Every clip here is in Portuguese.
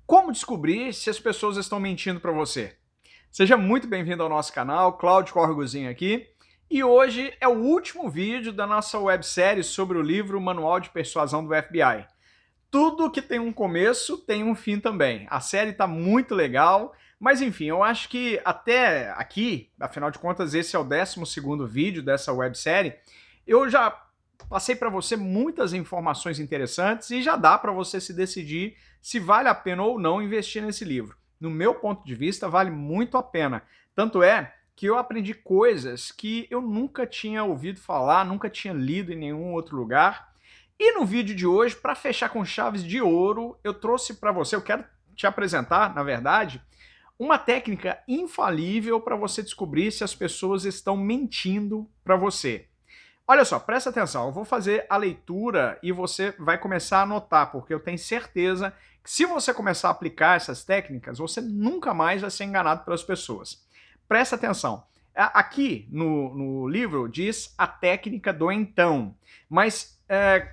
Como descobrir se as pessoas estão mentindo para você? Seja muito bem-vindo ao nosso canal, Cláudio Corgozinho aqui. E hoje é o último vídeo da nossa websérie sobre o livro Manual de Persuasão do FBI. Tudo que tem um começo tem um fim também. A série está muito legal, mas enfim, eu acho que até aqui, afinal de contas, esse é o 12º vídeo dessa websérie, eu já passei para você muitas informações interessantes e já dá para você se decidir se vale a pena ou não investir nesse livro. No meu ponto de vista, vale muito a pena. Tanto é que eu aprendi coisas que eu nunca tinha ouvido falar, nunca tinha lido em nenhum outro lugar. E no vídeo de hoje, para fechar com chaves de ouro, eu trouxe para você, eu quero te apresentar, na verdade, uma técnica infalível para você descobrir se as pessoas estão mentindo para você. Olha só, presta atenção, eu vou fazer a leitura e você vai começar a anotar, porque eu tenho certeza que se você começar a aplicar essas técnicas, você nunca mais vai ser enganado pelas pessoas. Presta atenção, aqui no livro diz a técnica do então, mas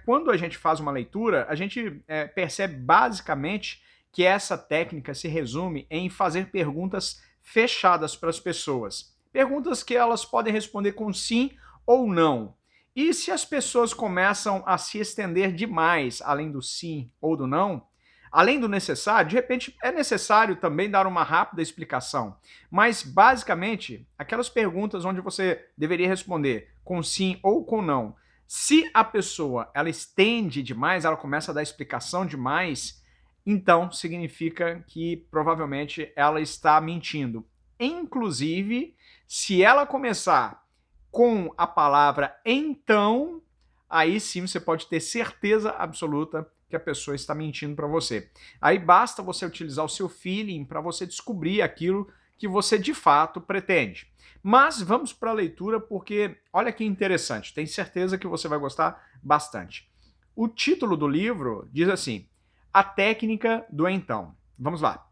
quando a gente faz uma leitura, a gente percebe basicamente que essa técnica se resume em fazer perguntas fechadas para as pessoas. Perguntas que elas podem responder com sim ou não. E se as pessoas começam a se estender demais, além do sim ou do não, além do necessário, de repente é necessário também dar uma rápida explicação. Mas, basicamente, aquelas perguntas onde você deveria responder com sim ou com não, se a pessoa ela estende demais, ela começa a dar explicação demais, então significa que provavelmente ela está mentindo. Inclusive, se ela começar com a palavra então, aí sim você pode ter certeza absoluta que a pessoa está mentindo para você. Aí basta você utilizar o seu feeling para você descobrir aquilo que você de fato pretende. Mas vamos para a leitura porque olha que interessante, tenho certeza que você vai gostar bastante. O título do livro diz assim: A Técnica do Então. Vamos lá.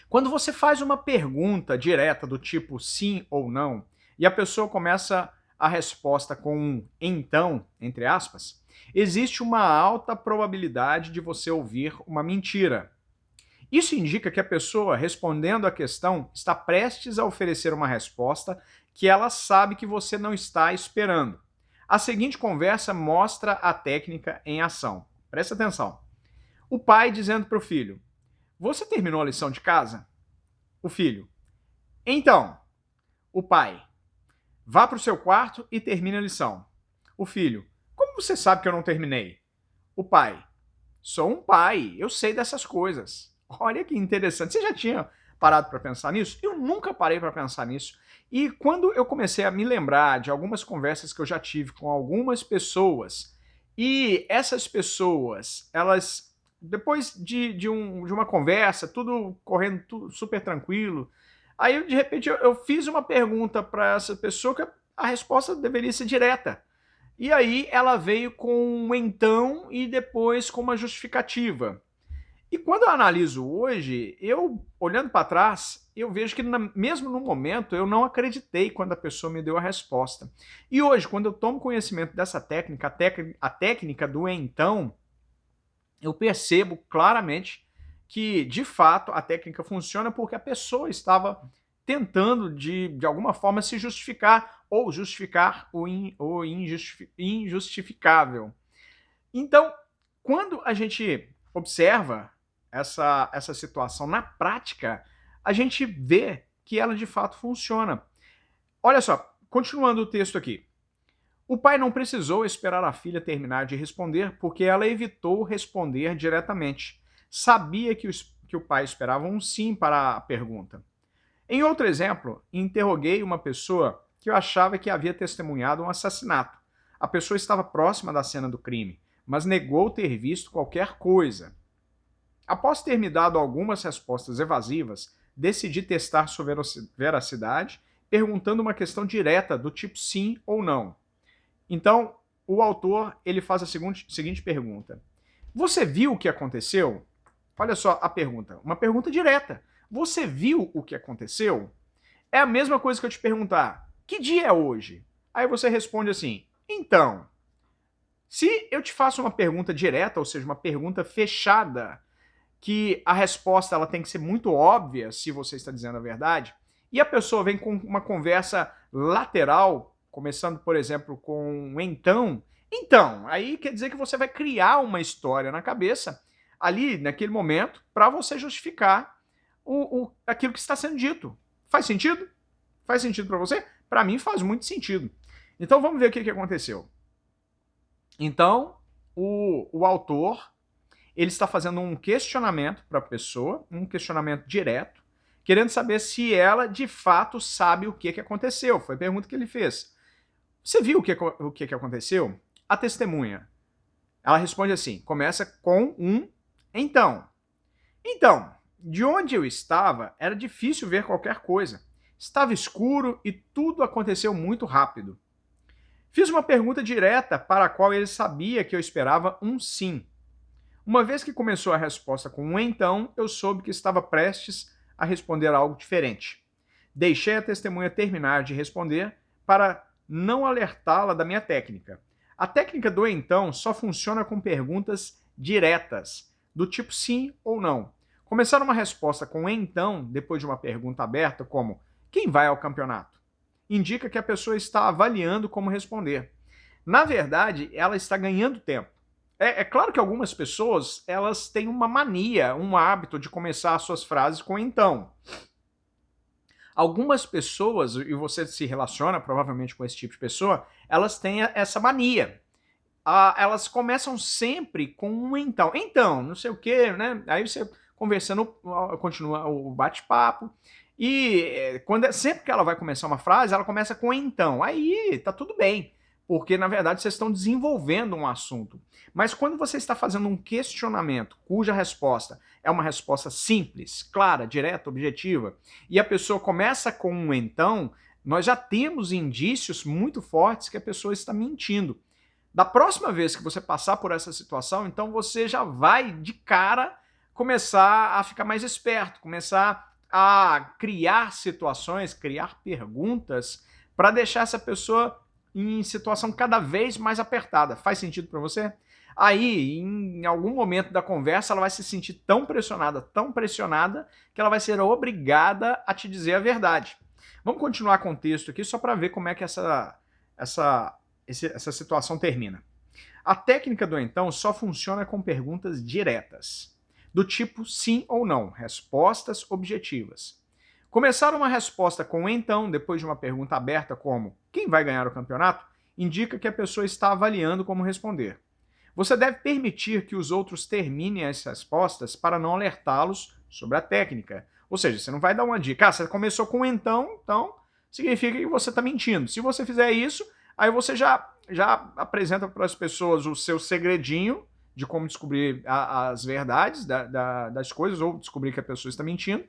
Quando você faz uma pergunta direta do tipo sim ou não, e a pessoa começa a resposta com um então, entre aspas, existe uma alta probabilidade de você ouvir uma mentira. Isso indica que a pessoa respondendo à questão está prestes a oferecer uma resposta que ela sabe que você não está esperando. A seguinte conversa mostra a técnica em ação. Presta atenção. O pai dizendo para o filho: Você terminou a lição de casa? O filho: Então. O pai: Vá para o seu quarto e termine a lição. O filho: Como você sabe que eu não terminei? O pai: Sou um pai, eu sei dessas coisas. Olha que interessante. Você já tinha parado para pensar nisso? Eu nunca parei para pensar nisso. E quando eu comecei a me lembrar de algumas conversas que eu já tive com algumas pessoas, e essas pessoas, elas, depois de uma conversa, tudo correndo tudo super tranquilo, aí de repente eu fiz uma pergunta para essa pessoa que a resposta deveria ser direta. E aí ela veio com um então e depois com uma justificativa. E quando eu analiso hoje, eu, olhando para trás, eu vejo que mesmo no momento eu não acreditei quando a pessoa me deu a resposta. E hoje, quando eu tomo conhecimento dessa técnica, a técnica do então, eu percebo claramente que, de fato, a técnica funciona porque a pessoa estava tentando, de alguma forma, se justificar ou justificar o injustificável. Então, quando a gente observa essa situação na prática, a gente vê que ela de fato funciona. Olha só, continuando o texto aqui. O pai não precisou esperar a filha terminar de responder porque ela evitou responder diretamente. Sabia que o pai esperava um sim para a pergunta. Em outro exemplo, interroguei uma pessoa que eu achava que havia testemunhado um assassinato. A pessoa estava próxima da cena do crime, mas negou ter visto qualquer coisa. Após ter me dado algumas respostas evasivas, decidi testar sua veracidade, perguntando uma questão direta do tipo sim ou não. Então, o autor ele faz a seguinte pergunta: Você viu o que aconteceu? Olha só a pergunta, uma pergunta direta. Você viu o que aconteceu? É a mesma coisa que eu te perguntar: Que dia é hoje? Aí você responde assim: Então. Se eu te faço uma pergunta direta, ou seja, uma pergunta fechada, que a resposta ela tem que ser muito óbvia se você está dizendo a verdade, e a pessoa vem com uma conversa lateral, começando, por exemplo, com um então, aí quer dizer que você vai criar uma história na cabeça, ali, naquele momento, para você justificar aquilo que está sendo dito. Faz sentido? Faz sentido para você? Para mim faz muito sentido. Então vamos ver o que aconteceu. Então, o autor, ele está fazendo um questionamento para a pessoa, um questionamento direto, querendo saber se ela de fato sabe o que aconteceu. Foi a pergunta que ele fez. Você viu o que aconteceu? A testemunha, ela responde assim, começa com um então. Então, de onde eu estava, era difícil ver qualquer coisa. Estava escuro e tudo aconteceu muito rápido. Fiz uma pergunta direta para a qual ele sabia que eu esperava um sim. Uma vez que começou a resposta com um então, eu soube que estava prestes a responder algo diferente. Deixei a testemunha terminar de responder para não alertá-la da minha técnica. A técnica do então só funciona com perguntas diretas, do tipo sim ou não. Começar uma resposta com então, depois de uma pergunta aberta, como quem vai ao campeonato, indica que a pessoa está avaliando como responder. Na verdade, ela está ganhando tempo. É claro que algumas pessoas elas têm uma mania, um hábito de começar as suas frases com então. Algumas pessoas, e você se relaciona provavelmente com esse tipo de pessoa, elas têm essa mania. Elas começam sempre com um então. Então, não sei o quê, né? Aí você conversando, continua o bate-papo. E sempre que ela vai começar uma frase, ela começa com então. Aí tá tudo bem, porque na verdade vocês estão desenvolvendo um assunto. Mas quando você está fazendo um questionamento cuja resposta é uma resposta simples, clara, direta, objetiva, e a pessoa começa com um então, nós já temos indícios muito fortes que a pessoa está mentindo. Da próxima vez que você passar por essa situação, então você já vai de cara começar a ficar mais esperto, começar a criar situações, criar perguntas para deixar essa pessoa em situação cada vez mais apertada. Faz sentido para você? Aí, em algum momento da conversa, ela vai se sentir tão pressionada, que ela vai ser obrigada a te dizer a verdade. Vamos continuar com o texto aqui, só para ver como é que essa situação termina. A técnica do então só funciona com perguntas diretas, do tipo sim ou não, respostas objetivas. Começar uma resposta com então, depois de uma pergunta aberta como quem vai ganhar o campeonato, indica que a pessoa está avaliando como responder. Você deve permitir que os outros terminem as respostas para não alertá-los sobre a técnica. Ou seja, você não vai dar uma dica. Você começou com então significa que você está mentindo. Se você fizer isso, aí você já apresenta para as pessoas o seu segredinho de como descobrir as verdades das coisas ou descobrir que a pessoa está mentindo.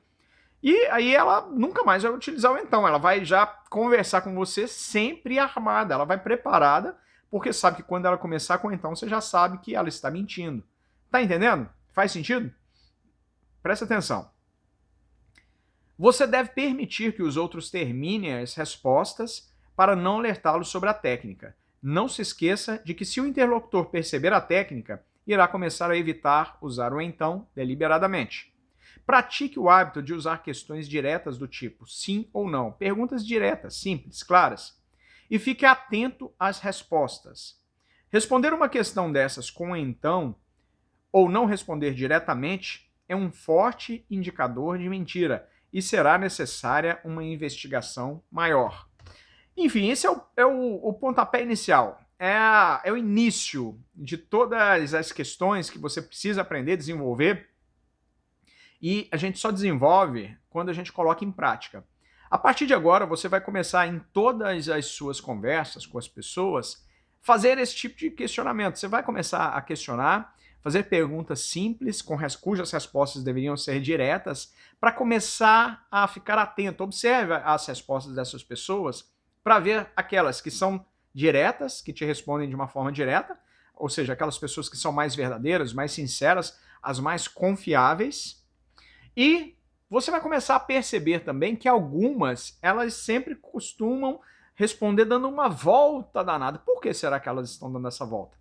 E aí ela nunca mais vai utilizar o então. Ela vai já conversar com você sempre armada. Ela vai preparada, porque sabe que quando ela começar com então, você já sabe que ela está mentindo. Tá entendendo? Faz sentido? Presta atenção. Você deve permitir que os outros terminem as respostas para não alertá-los sobre a técnica. Não se esqueça de que se o interlocutor perceber a técnica, irá começar a evitar usar o então deliberadamente. Pratique o hábito de usar questões diretas do tipo sim ou não, perguntas diretas, simples, claras. E fique atento às respostas. Responder uma questão dessas com então, ou não responder diretamente, é um forte indicador de mentira e será necessária uma investigação maior. Enfim, esse é o pontapé inicial. É o início de todas as questões que você precisa aprender, desenvolver. E a gente só desenvolve quando a gente coloca em prática. A partir de agora, você vai começar em todas as suas conversas com as pessoas, fazer esse tipo de questionamento. Você vai começar a questionar, fazer perguntas simples, cujas respostas deveriam ser diretas, para começar a ficar atento. Observe as respostas dessas pessoas para ver aquelas que são diretas, que te respondem de uma forma direta, ou seja, aquelas pessoas que são mais verdadeiras, mais sinceras, as mais confiáveis. E você vai começar a perceber também que algumas, elas sempre costumam responder dando uma volta danada. Por que será que elas estão dando essa volta?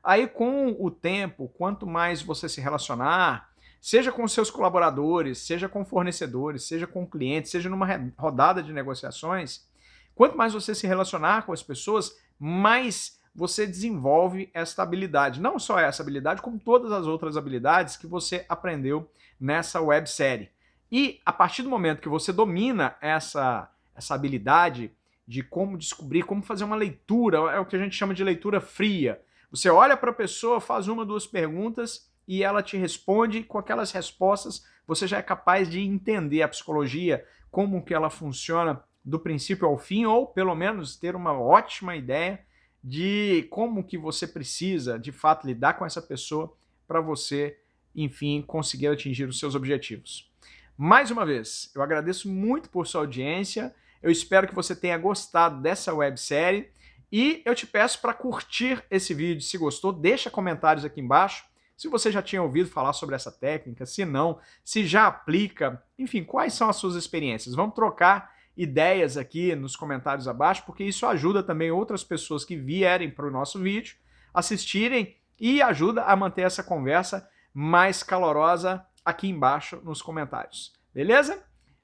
Aí, com o tempo, quanto mais você se relacionar, Seja com seus colaboradores, seja com fornecedores, seja com clientes, seja numa rodada de negociações, quanto mais você se relacionar com as pessoas, mais você desenvolve essa habilidade. Não só essa habilidade, como todas as outras habilidades que você aprendeu nessa websérie. E a partir do momento que você domina essa habilidade de como descobrir, como fazer uma leitura, é o que a gente chama de leitura fria. Você olha para a pessoa, faz uma, duas perguntas e ela te responde. Com aquelas respostas, você já é capaz de entender a psicologia, como que ela funciona do princípio ao fim, ou pelo menos ter uma ótima ideia de como que você precisa, de fato, lidar com essa pessoa para você, enfim, conseguir atingir os seus objetivos. Mais uma vez, eu agradeço muito por sua audiência, eu espero que você tenha gostado dessa websérie e eu te peço para curtir esse vídeo. Se gostou, deixa comentários aqui embaixo. Se você já tinha ouvido falar sobre essa técnica, se não, se já aplica, enfim, quais são as suas experiências? Vamos trocar ideias aqui nos comentários abaixo, porque isso ajuda também outras pessoas que vierem para o nosso vídeo assistirem e ajuda a manter essa conversa mais calorosa aqui embaixo nos comentários. Beleza?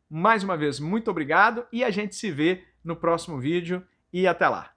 Mais uma vez, muito obrigado e a gente se vê no próximo vídeo e até lá.